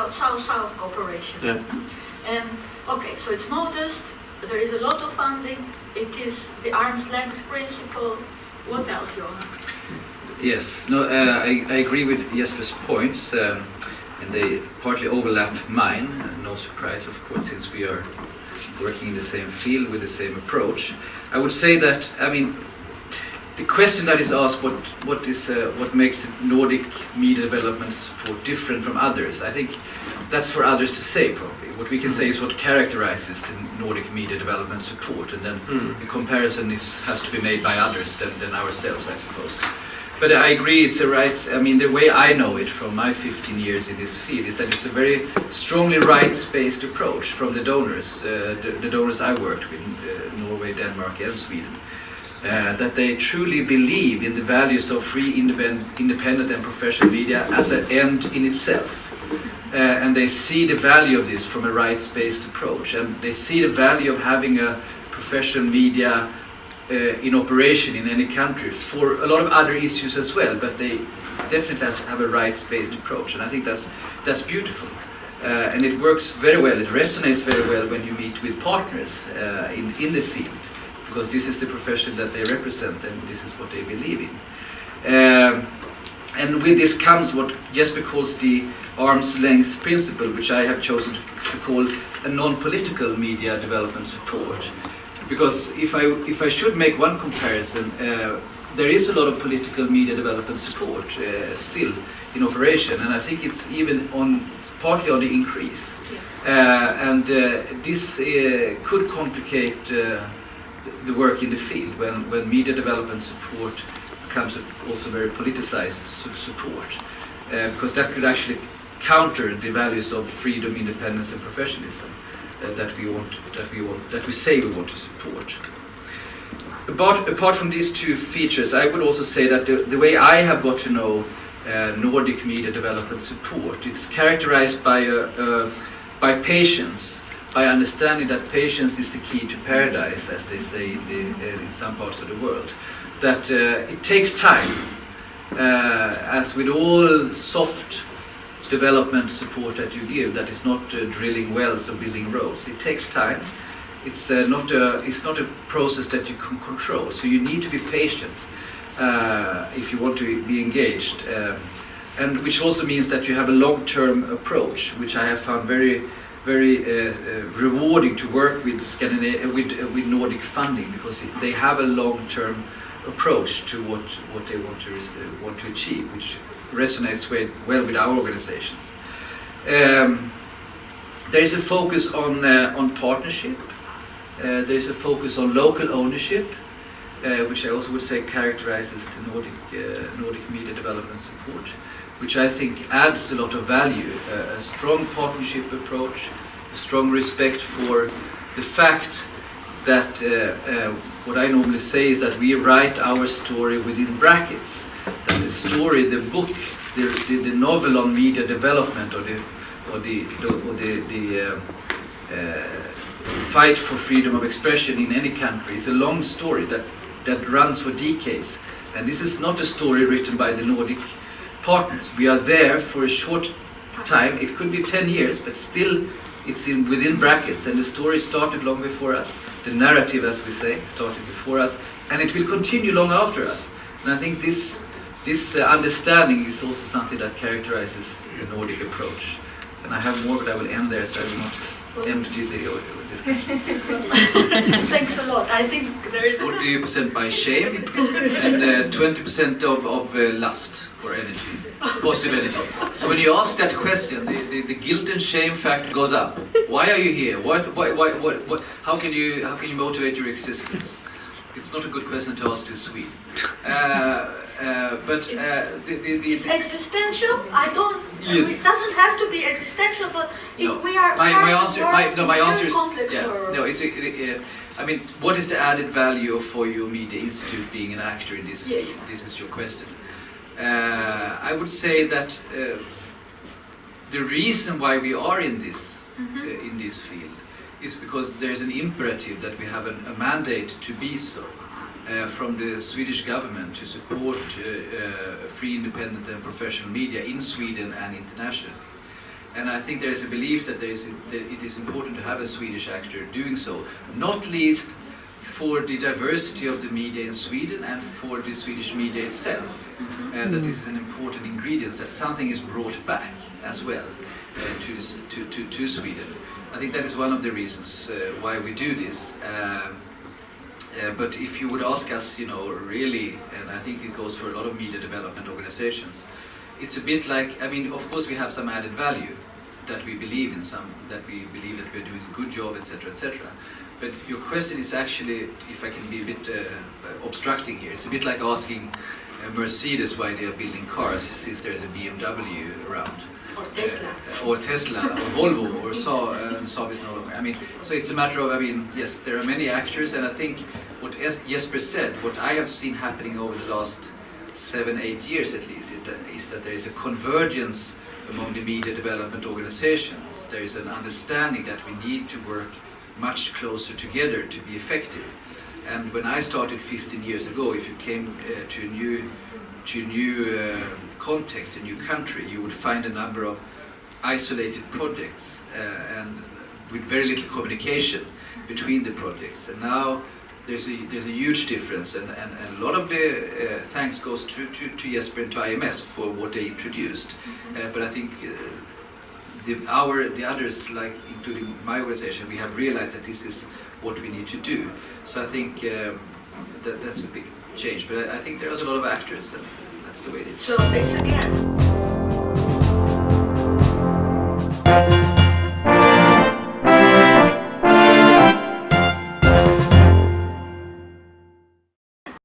about South-South cooperation. Yeah. And okay, so it's modest, there is a lot of funding, it is the arm's length principle. What else, Johan? Yes, no, I agree with Jesper's points, and they partly overlap mine. No surprise, of course, since we are working in the same field with the same approach. I would say that, I mean, the question that is asked, what makes the Nordic media development support different from others? I think that's for others to say, probably. What we can say is what characterizes the Nordic media development support, and then the comparison has to be made by others than ourselves, I suppose. But I agree, it's a right. I mean, the way I know it from my 15 years in this field is that it's a very strongly rights-based approach from the donors, the donors I worked with, Norway, Denmark, and Sweden. That they truly believe in the values of free, independent and professional media as an end in itself. And they see the value of this from a rights-based approach. And they see the value of having a professional media in operation in any country for a lot of other issues as well. But they definitely have a rights-based approach. And I think that's beautiful. And it works very well, it resonates very well when you meet with partners in the field. Because this is the profession that they represent and this is what they believe in. And with this comes what Jesper calls the arm's length principle, which I have chosen to call a non-political media development support. Because if I should make one comparison, there is a lot of political media development support still in operation, and I think it's even partly on the increase. Yes. And this could complicate the work in the field when media development support becomes also very politicized support, because that could actually counter the values of freedom, independence, and professionalism that we say we want to support. Apart from these two features, I would also say that the way I have got to know Nordic media development support, it's characterized by patience. By understanding that patience is the key to paradise, as they say in some parts of the world. That it takes time, as with all soft development support that you give, that is not drilling wells or building roads. It takes time. It's not a process that you can control. So you need to be patient if you want to be engaged, and which also means that you have a long-term approach, which I have found very rewarding to work with with Nordic funding, because they have a long-term approach to what they want to achieve, which resonates well with our organizations. There is a focus on partnership. There is a focus on local ownership, which I also would say characterizes the Nordic media development support, which I think adds a lot of value, a strong partnership approach, a strong respect for the fact that what I normally say is that we write our story within brackets, that the story, the book, the novel on media development or the fight for freedom of expression in any country is a long story that runs for decades. And this is not a story written by the Nordic partners. We are there for a short time. It could be 10 years, but still it's within brackets, and the story started long before us. The narrative, as we say, started before us, and it will continue long after us. And I think this understanding is also something that characterizes the Nordic approach. And I have more, but I will end there, so I will not empty the discussion. Thanks a lot. I think there is 40% by shame and 20% of lust or energy, positive energy. So when you ask that question, the guilt and shame factor goes up. Why are you here? What? How can you motivate your existence? It's not a good question to ask to a Swede. But it's existential. I don't. Yes. It doesn't have to be existential, but no, we are. My answer is world. no. I mean, what is the added value of FOJO Media Institute being an actor in this? Yes. This is your question. I would say that the reason why we are in this field is because there's an imperative that we have a mandate to be so from the Swedish government to support free, independent and professional media in Sweden and internationally. And I think there is a belief that it is important to have a Swedish actor doing so, not least for the diversity of the media in Sweden and for the Swedish media itself. That this is an important ingredient, that something is brought back as well to Sweden. I think that is one of the reasons why we do this. But if you would ask us, really, and I think it goes for a lot of media development organizations, it's a bit like, of course we have some added value that we believe in, that we're doing a good job, etc., etc. But your question is actually, if I can be a bit obstructing here, it's a bit like asking Mercedes why they are building cars since there's a BMW around. Or Tesla. Or Volvo, or Saab is no longer. So it's a matter of, yes, there are many actors, and I think what Jesper said, what I have seen happening over the last 7-8 years at least, is that there is a convergence among the media development organizations. There is an understanding that we need to work much closer together to be effective. And when I started 15 years ago, if you came to a new context, a new country, you would find a number of isolated projects and with very little communication between the projects. And now there's a huge difference, and a lot of the thanks goes to Jesper and to IMS for what they introduced. But I think the others, like including my organization, we have realized that this is what we need to do. So I think that's a big change. But I think there's a lot of actors, and that's the way it is. So it's again